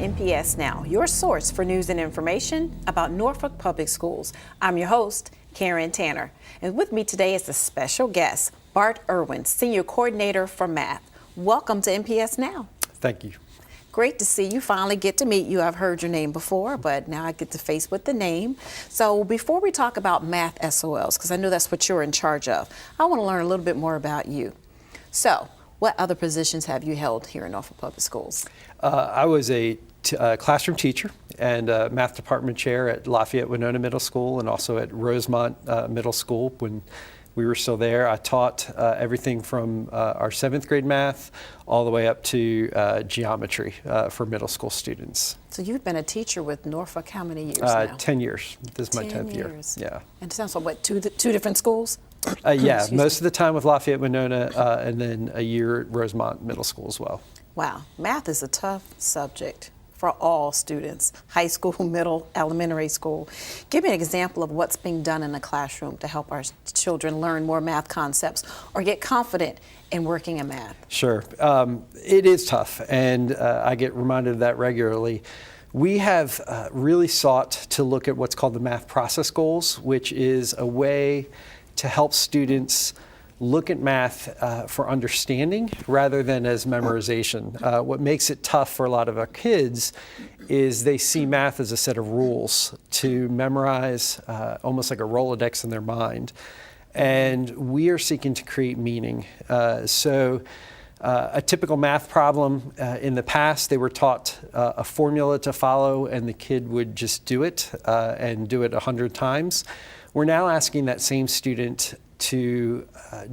NPS Now, your source for news and information about Norfolk Public Schools. I'm your host, Karen Tanner, and with me today is a special guest, Bart Irwin, Senior Coordinator for Math. Welcome to NPS Now. Thank you. Great to see you. Finally get to meet you. I've heard your name before, but now I get to face with the name. So before we talk about math SOLs, because I know that's what you're in charge of, I want to learn a little bit more about you. So what other positions have you held here in Norfolk Public Schools? I was a classroom teacher and a math department chair at Lafayette Winona Middle School and also at Rosemont Middle School when we were still there. I taught everything from our 7th grade math all the way up to geometry for middle school students. So you've been a teacher with Norfolk how many years now? 10 years. This is my 10th year. Yeah. And it sounds like, what, two different schools? Yeah, most of the time with Lafayette Winona and then a year at Rosemont Middle School as well. Wow, math is a tough subject for all students, high school, middle, elementary school. Give me an example of what's being done in the classroom to help our children learn more math concepts or get confident in working in math. Sure, it is tough, and I get reminded of that regularly. We have really sought to look at what's called the math process goals, which is a way to help students look at math for understanding rather than as memorization. What makes it tough for a lot of our kids is they see math as a set of rules to memorize, almost like a Rolodex in their mind. And we are seeking to create meaning. So a typical math problem in the past, they were taught a formula to follow and the kid would just do it and do it 100 times. We're now asking that same student to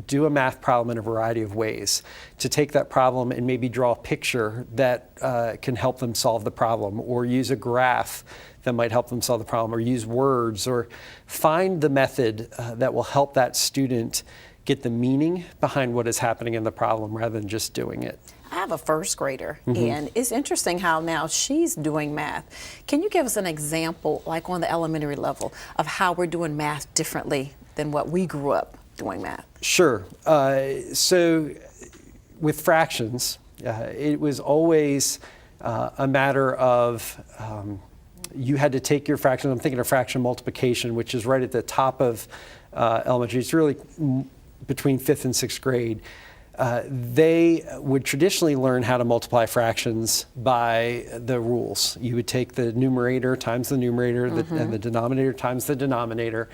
do a math problem in a variety of ways, to take that problem and maybe draw a picture that can help them solve the problem, or use a graph that might help them solve the problem, or use words, or find the method that will help that student get the meaning behind what is happening in the problem rather than just doing it. I have a first grader, and it's interesting how now she's doing math. Can you give us an example, like on the elementary level, of how we're doing math differently than what we grew up doing math? Sure. So with fractions, it was always a matter of you had to take your fraction. I'm thinking of fraction multiplication, which is right at the top of elementary. It's really between 5th and 6th grade. They would traditionally learn how to multiply fractions by the rules. You would take the numerator times the numerator and the denominator times the denominator.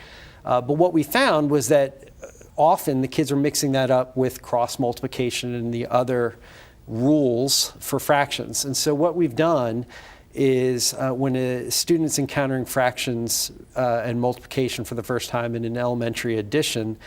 But what we found was that often the kids are mixing that up with cross multiplication and the other rules for fractions. And so what we've done is when a student's encountering fractions and multiplication for the first time in an elementary addition,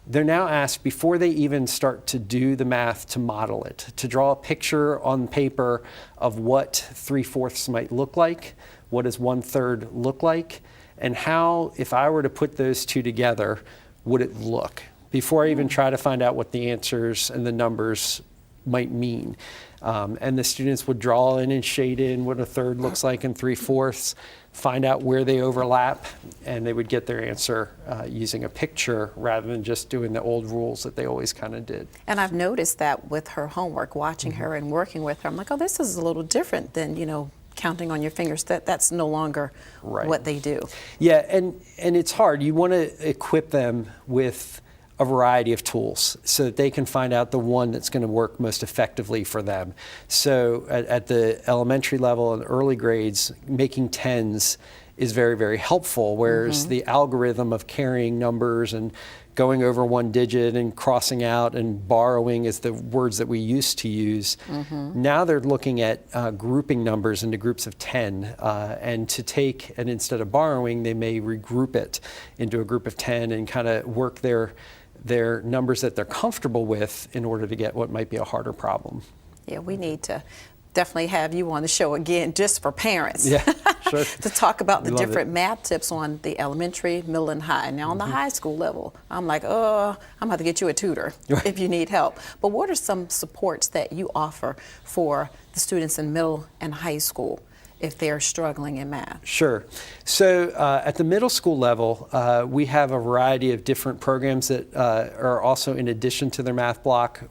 they're now asked, before they even start to do the math, to model it, to draw a picture on paper of what 3/4 might look like, what does 1/3 look like, and how, if I were to put those two together, would it look? Before I even try to find out what the answers and the numbers might mean. And the students would draw in and shade in what 1/3 looks like and 3/4, find out where they overlap, and they would get their answer using a picture rather than just doing the old rules that they always kind of did. And I've noticed that with her homework, watching her and working with her, I'm like, oh, this is a little different than, counting on your fingers. That's no longer what they do. Yeah, and it's hard. You want to equip them with a variety of tools so that they can find out the one that's going to work most effectively for them. So at the elementary level and early grades, making tens is very, very helpful, whereas the algorithm of carrying numbers and going over one digit and crossing out and borrowing is the words that we used to use. Now they're looking at grouping numbers into groups of 10, and to take, and instead of borrowing, they may regroup it into a group of 10 and kind of work their numbers that they're comfortable with in order to get what might be a harder problem. Yeah, we need to definitely have you on the show again, just for parents. Yeah, sure. To talk about the different math tips on the elementary, middle, and high. Now on the high school level, I'm like, I'm gonna have to get you a tutor if you need help. But what are some supports that you offer for the students in middle and high school if they're struggling in math? Sure. So at the middle school level, we have a variety of different programs that are also in addition to their math block.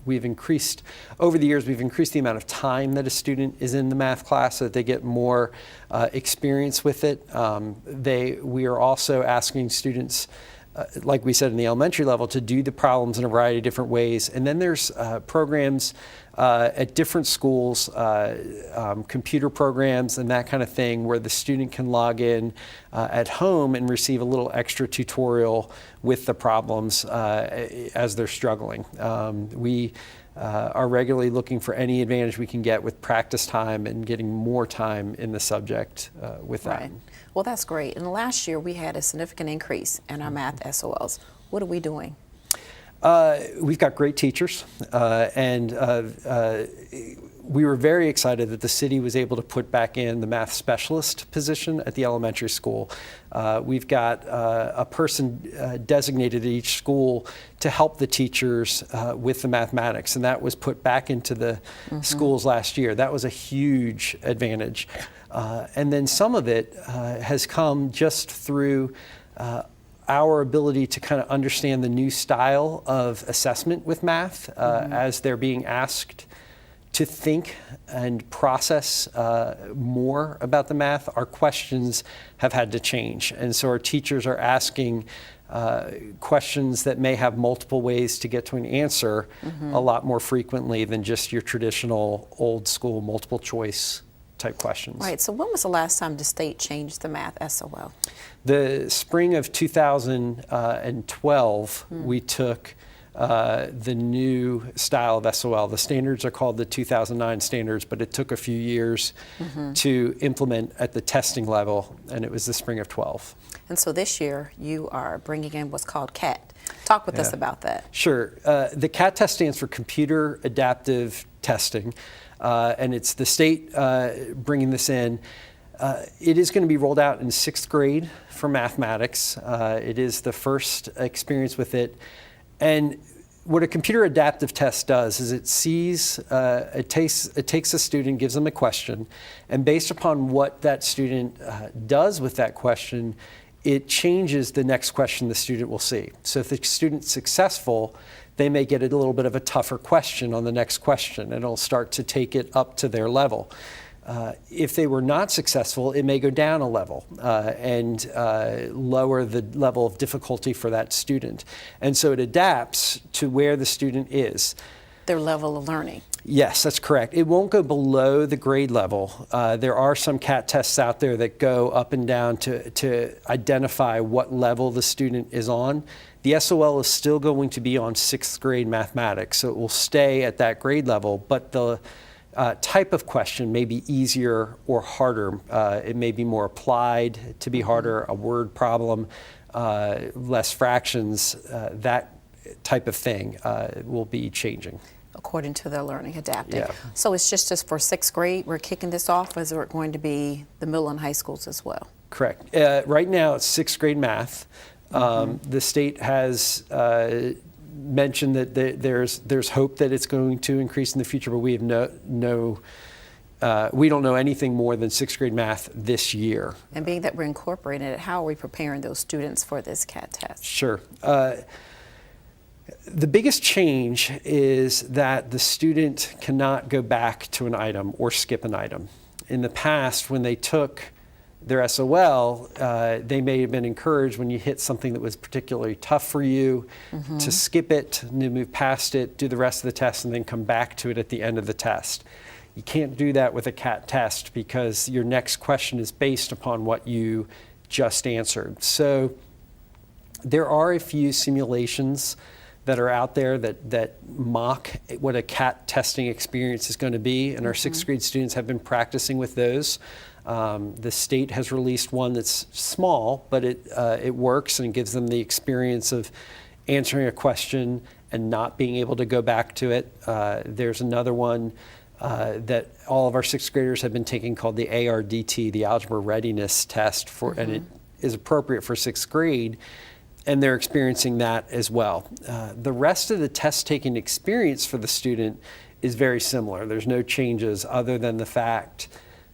Over the years, we've increased the amount of time that a student is in the math class so that they get more experience with it. We are also asking students, like we said in the elementary level, to do the problems in a variety of different ways. And then there's programs at different schools, computer programs and that kind of thing, where the student can log in at home and receive a little extra tutorial with the problems as they're struggling. We are regularly looking for any advantage we can get with practice time and getting more time in the subject with that. Right. Well, that's great. And last year we had a significant increase in our math SOLs. What are we doing? We've got great teachers, and we were very excited that the city was able to put back in the math specialist position at the elementary school. We've got a person designated at each school to help the teachers with the mathematics, and that was put back into the schools last year. That was a huge advantage. And then some of it has come just through our ability to kind of understand the new style of assessment with math as they're being asked to think and process more about the math. Our questions have had to change. And so our teachers are asking questions that may have multiple ways to get to an answer a lot more frequently than just your traditional old school multiple choice type questions. Right. So when was the last time the state changed the math SOL? The spring of 2012, we took the new style of SOL. The standards are called the 2009 standards, but it took a few years to implement at the testing level, and it was the spring of 12. And so this year you are bringing in what's called CAT. Talk with us about that. Sure. The CAT test stands for Computer Adaptive Testing, and it's the state bringing this in. It is going to be rolled out in 6th grade for mathematics. It is the first experience with it. And what a computer adaptive test does is it takes a student, gives them a question, and based upon what that student does with that question, it changes the next question the student will see. So if the student's successful, they may get a little bit of a tougher question on the next question, and it'll start to take it up to their level. If they were not successful, it may go down a level and lower the level of difficulty for that student. And so it adapts to where the student is. Their level of learning. Yes, that's correct. It won't go below the grade level. There are some CAT tests out there that go up and down to identify what level the student is on. The SOL is still going to be on 6th grade mathematics, so it will stay at that grade level, but the type of question may be easier or harder. It may be more applied to be harder, a word problem, less fractions, that type of thing will be changing. According to their learning, adapting. Yeah. So it's just for 6th grade, we're kicking this off, or is it going to be the middle and high schools as well? Correct. Right now it's 6th grade math. The state has mentioned that there's hope that it's going to increase in the future, but we have we don't know anything more than 6th grade math this year. And being that we're incorporating it, how are we preparing those students for this CAT test? Sure. The biggest change is that the student cannot go back to an item or skip an item. In the past, when they took their SOL, they may have been encouraged when you hit something that was particularly tough for you to skip it, to move past it, do the rest of the test, and then come back to it at the end of the test. You can't do that with a CAT test because your next question is based upon what you just answered. So there are a few simulations that are out there that mock what a CAT testing experience is going to be, and our 6th grade students have been practicing with those. The state has released one that's small, but it works and gives them the experience of answering a question and not being able to go back to it. There's another one that all of our 6th graders have been taking called the ARDT, the Algebra Readiness Test, and it is appropriate for 6th grade, and they're experiencing that as well. The rest of the test-taking experience for the student is very similar. There's no changes other than the fact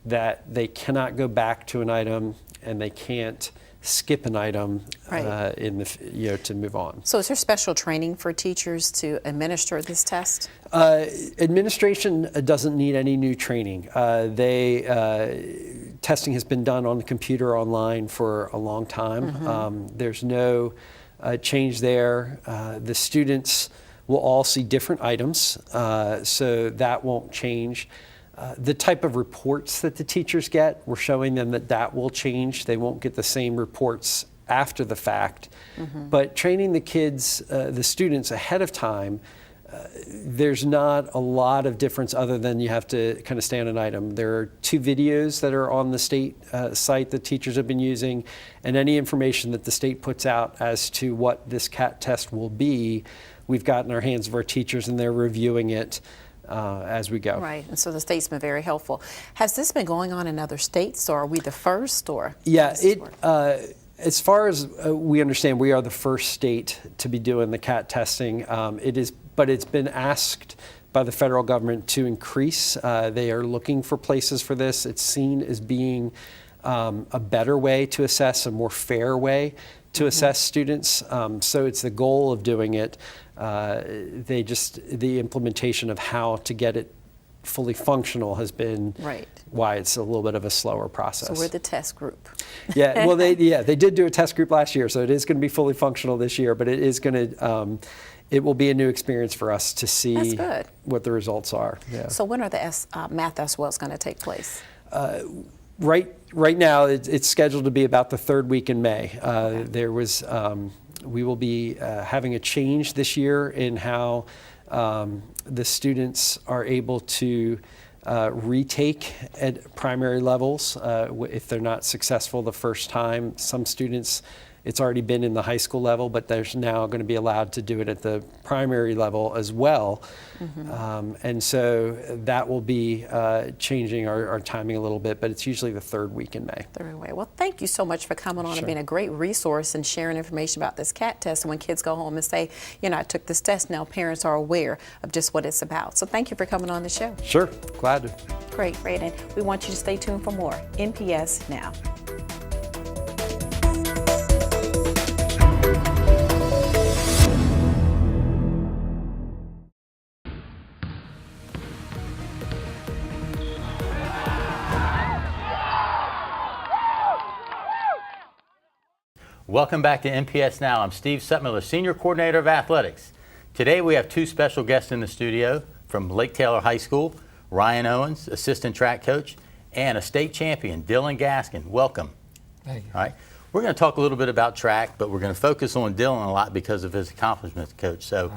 that they cannot go back to an item and they can't skip an item Right. to move on. So is there special training for teachers to administer this test? Administration doesn't need any new training. Testing has been done on the computer online for a long time. There's no change there. The students will all see different items, so that won't change. The type of reports that the teachers get, we're showing them that will change. They won't get the same reports after the fact. But training the kids, the students ahead of time, there's not a lot of difference other than you have to kind of stay on an item. There are 2 videos that are on the state site that teachers have been using, and any information that the state puts out as to what this CAT test will be, we've got in our hands of our teachers, and they're reviewing it as we go. Right, and so the state's been very helpful. Has this been going on in other states, or are we the first, or? Yeah, as far as we understand, we are the first state to be doing the CAT testing. But it's been asked by the federal government to increase. They are looking for places for this. It's seen as being a better way to assess, a more fair way to assess students. So it's the goal of doing it. The implementation of how to get it fully functional has been why it's a little bit of a slower process. So we're the test group. Yeah, well, they did do a test group last year, so it is going to be fully functional this year, but it is going to, it will be a new experience for us to see what the results are. Yeah. So when are the math SWLs going to take place? Right now, it's scheduled to be about the 3rd week in May. We will be having a change this year in how the students are able to retake at primary levels if they're not successful the first time. Some students, it's already been in the high school level, but there's now going to be allowed to do it at the primary level as well. And so that will be changing our timing a little bit, but it's usually the 3rd week in May. Well, thank you so much for coming on and being a great resource and sharing information about this CAT test. And when kids go home and say, I took this test, now parents are aware of just what it's about. So thank you for coming on the show. Sure, glad to. Great. And we want you to stay tuned for more NPS Now. Welcome back to NPS Now. I'm Steve Sutmiller, Senior Coordinator of Athletics. Today we have 2 special guests in the studio from Lake Taylor High School, Ryan Owens, Assistant Track Coach, and a state champion, Dyllan Gaskin. Welcome. Thank you. All right. We're going to talk a little bit about track, but we're going to focus on Dyllan a lot because of his accomplishments, Coach. So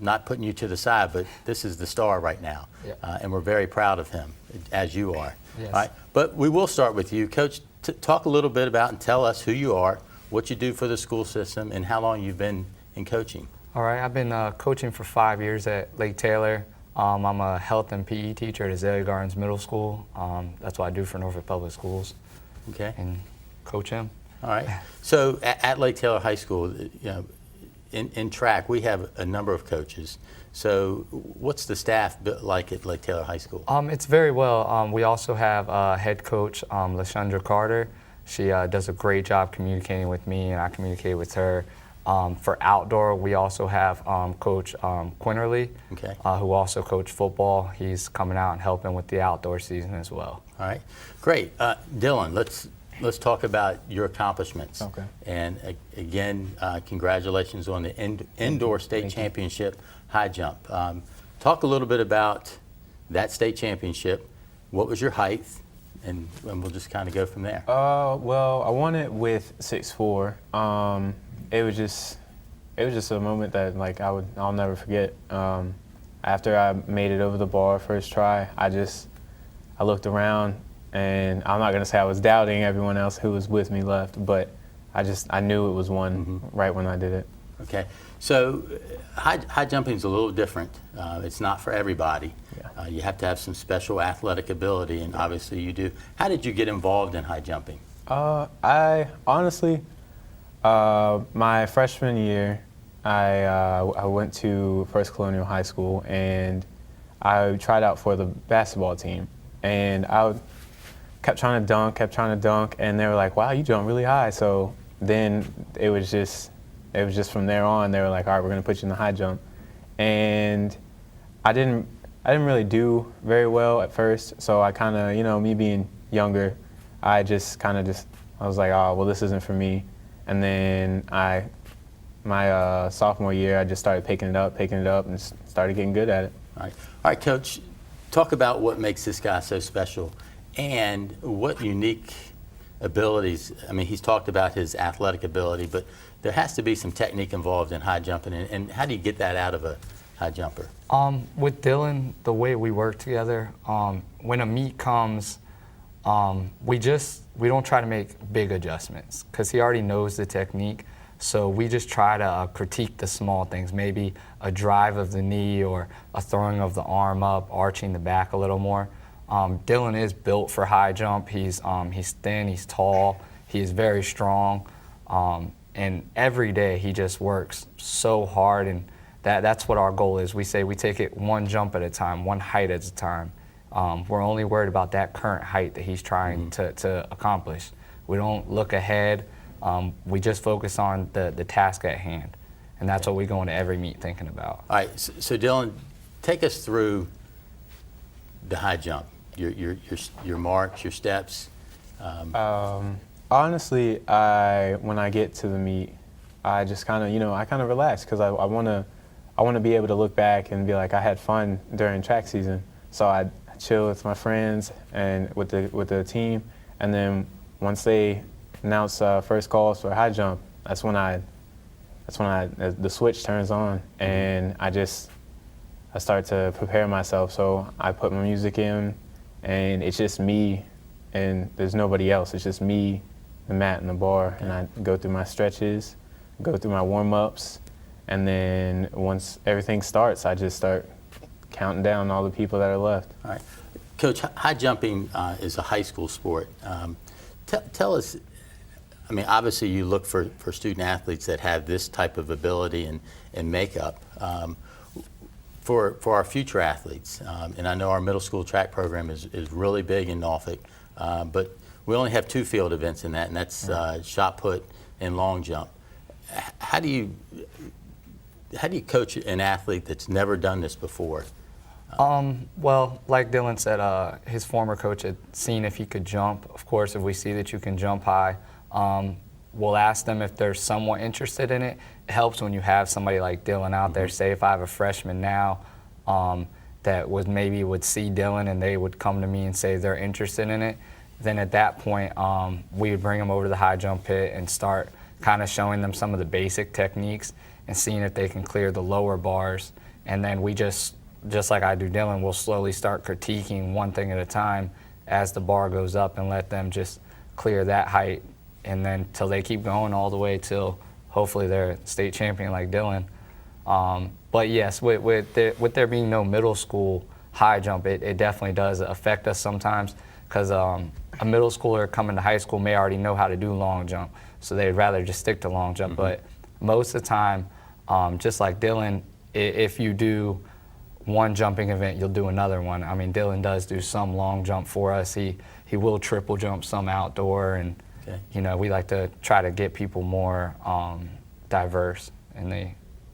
not putting you to the side, but this is the star right now. Yep. And we're very proud of him, as you are. Yes. All right. But we will start with you. Coach, talk a little bit about and tell us who you are, what you do for the school system, and how long you've been in coaching. All right, I've been coaching for 5 years at Lake Taylor. I'm a health and PE teacher at Azalea Gardens Middle School. That's what I do for Norfolk Public Schools. Okay. And coach him. All right. So at Lake Taylor High School, in track, we have a number of coaches. So what's the staff like at Lake Taylor High School? It's very well. We also have head coach LaShundra Carter. She does a great job communicating with me, and I communicate with her. For outdoor, we also have Coach Quinterly, who also coached football. He's coming out and helping with the outdoor season as well. All right, great. Dyllan, let's talk about your accomplishments. Okay. And again, congratulations on the indoor state championship high jump. Talk a little bit about that state championship. What was your height? And we'll just kind of go from there. Well, I won it with 6'4". It was just a moment that I'll never forget. After I made it over the bar first try, I looked around, and I'm not gonna say I was doubting everyone else who was with me left, but I knew it was one right when I did it. Okay, so high jumping is a little different. It's not for everybody. Yeah. You have to have some special athletic ability, and obviously you do. How did you get involved in high jumping? I honestly, my freshman year, I went to First Colonial High School, and I tried out for the basketball team. And kept trying to dunk, and they were like, wow, you jump really high. So then it was just from there on, they were like, all right, we're going to put you in the high jump. And I didn't really do very well at first, so I kind of, you know, me being younger, I was like, oh, well, this isn't for me. And then my sophomore year, I just started picking it up, and started getting good at it. All right, Coach, talk about what makes this guy so special and what unique abilities. I mean, he's talked about his athletic ability, but there has to be some technique involved in high jumping, and how do you get that out of a high jumper? With Dyllan, the way we work together, when a meet comes, we don't try to make big adjustments because he already knows the technique. So we just try to critique the small things, maybe a drive of the knee or a throwing of the arm up, arching the back a little more. Dyllan is built for high jump. He's thin, he's tall, he is very strong, and every day he just works so hard, and that's what our goal is. We say we take it one jump at a time, one height at a time. We're only worried about that current height that he's trying to accomplish. We don't look ahead. We just focus on the task at hand, and that's what we go into every meet thinking about. All right, so Dyllan, take us through the high jump, your marks, your steps. Honestly, when I get to the meet, I just kind of relax because I want to be able to look back and be like, I had fun during track season. So I chill with my friends and with the team, and then once they announce first calls for high jump, that's when the switch turns on, and I start to prepare myself. So I put my music in, and it's just me, and there's nobody else. It's just me, the mat, and the bar, and I go through my stretches, go through my warm-ups, and then once everything starts, I just start counting down all the people that are left. All right. Coach, high jumping is a high school sport. Tell us, I mean, obviously you look for student athletes that have this type of ability and makeup. For our future athletes, and I know our middle school track program is really big in Norfolk, but we only have 2 field events in that, and that's shot put and long jump. How do you coach an athlete that's never done this before? Well, like Dyllan said, his former coach had seen if he could jump. Of course, if we see that you can jump high, we'll ask them if they're somewhat interested in it. It helps when you have somebody like Dyllan out there. Say if I have a freshman now that maybe would see Dyllan and they would come to me and say they're interested in it, then at that point we would bring them over to the high jump pit and start kind of showing them some of the basic techniques and seeing if they can clear the lower bars. And then we just like I do Dyllan, we'll slowly start critiquing one thing at a time as the bar goes up and let them just clear that height, and then till they keep going all the way till hopefully they're state champion like Dyllan. But yes, with there being no middle school high jump, it definitely does affect us sometimes because a middle schooler coming to high school may already know how to do long jump, so they'd rather just stick to long jump. But most of the time, just like Dyllan, if you do one jumping event, you'll do another one. I mean, Dyllan does do some long jump for us. He will triple jump some outdoor, and you know, we like to try to get people more diverse in the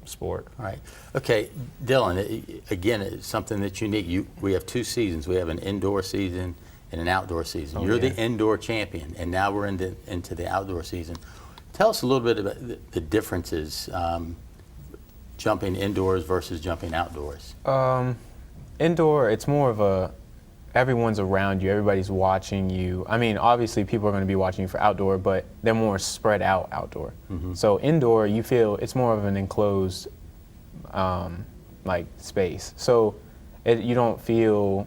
sport. All right. Okay, Dyllan, again, it's something that's unique. We have 2 seasons. We have an indoor season and an outdoor season. You're the indoor champion, and now we're into the outdoor season. Tell us a little bit about the differences jumping indoors versus jumping outdoors. Indoor, it's more of everyone's around you, everybody's watching you. I mean, obviously people are going to be watching you for outdoor, but they're more spread out outdoor. So indoor, you feel it's more of an enclosed like space. So you don't feel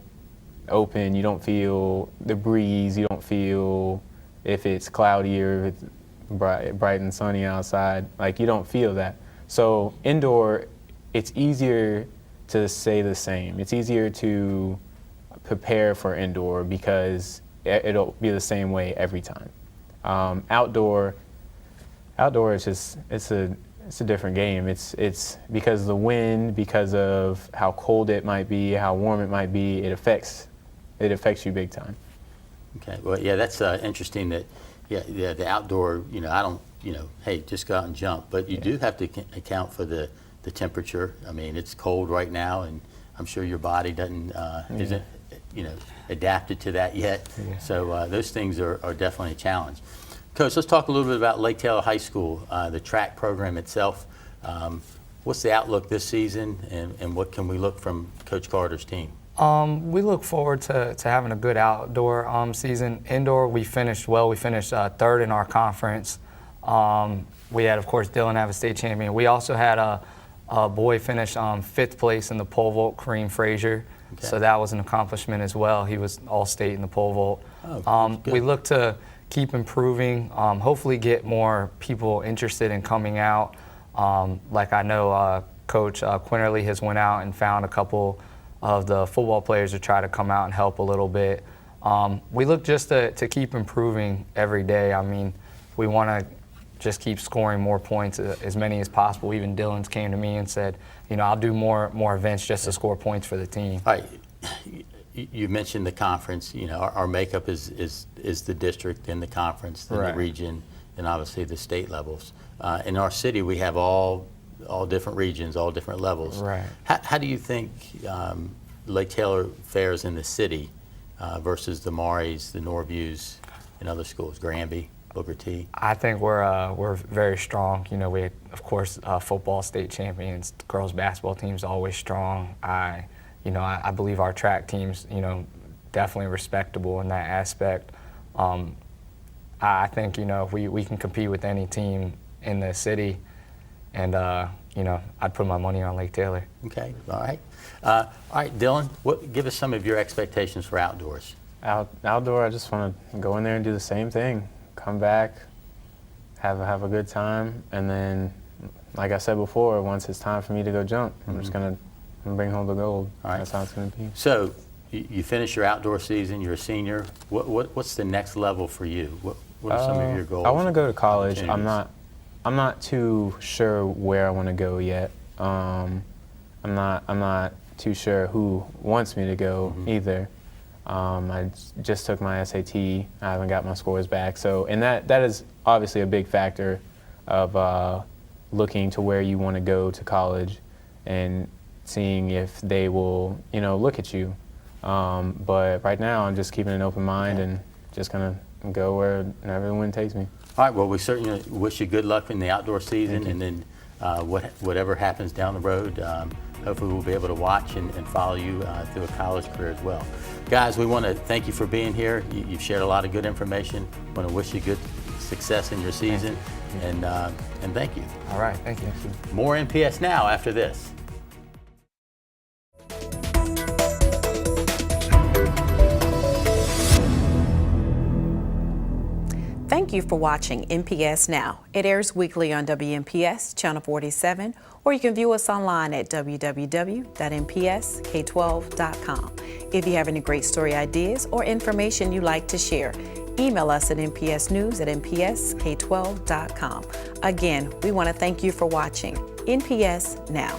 open, you don't feel the breeze, you don't feel if it's cloudy or if it's bright and sunny outside, like you don't feel that. So indoor, it's easier to say the same. It's easier to prepare for indoor because it'll be the same way every time. Outdoor is just it's a different game. It's because of the wind, because of how cold it might be, how warm it might be. It affects you big time. Okay. Well, yeah, that's interesting that, yeah, the outdoor, I don't, hey, just go out and jump. But you do have to account for the temperature. I mean, it's cold right now, and I'm sure your body isn't, adapted to that yet. Yeah. So those things are definitely a challenge. Coach, let's talk a little bit about Lake Taylor High School, the track program itself. What's the outlook this season, and what can we look from Coach Carter's team? We look forward to having a good outdoor season. Indoor, we finished well. We finished third in our conference. We had, of course, Dyllan have a state champion. We also had a boy finish 5th place in the pole vault, Kareem Frazier. Okay. So that was an accomplishment as well. He was all-state in the pole vault. Oh, we look to keep improving, hopefully get more people interested in coming out. Like I know Coach Quinterly has went out and found a couple of the football players to try to come out and help a little bit. We look just to keep improving every day. I mean, we want to just keep scoring more points, as many as possible. Even Dyllan's came to me and said, I'll do more events just to score points for the team. All right. You mentioned the conference. Our makeup is the district and the conference, then Right. the region, and obviously the state levels. In our city, we have all different regions, all different levels. Right. How do you think Lake Taylor fares in the city versus the Maury's, the Norviews, and other schools, Granby, Booker T? I think we're very strong. We, of course, football state champions. The girls basketball team's always strong. I believe our track team's, definitely respectable in that aspect. I think, we can compete with any team in the city, and, I'd put my money on Lake Taylor. Okay, all right. All right, Dyllan, give us some of your expectations for outdoors. Outdoor, I just want to go in there and do the same thing. Come back, have a good time, and then, like I said before, once it's time for me to go jump, I'm just going to bring home the gold. All right. That's how it's going to be. So you finish your outdoor season, you're a senior. What's the next level for you? What are some of your goals? I want to go to college. opportunities? I'm not too sure where I want to go yet. I'm not too sure who wants me to go either. I just took my SAT. I haven't got my scores back. So, and that is obviously a big factor of looking to where you want to go to college and seeing if they will, look at you. But right now, I'm just keeping an open mind and just gonna go wherever the wind takes me. All right, well, we certainly wish you good luck in the outdoor season, and then whatever happens down the road, hopefully we'll be able to watch and follow you through a college career as well. Guys, we want to thank you for being here. You've shared a lot of good information. We want to wish you good success in your season, and thank you. All right, thank you. More NPS Now after this. Thank you for watching NPS Now. It airs weekly on WNPS Channel 47, or you can view us online at www.npsk12.com. If you have any great story ideas or information you'd like to share, email us at npsnews@npsk12.com. Again, we want to thank you for watching NPS Now.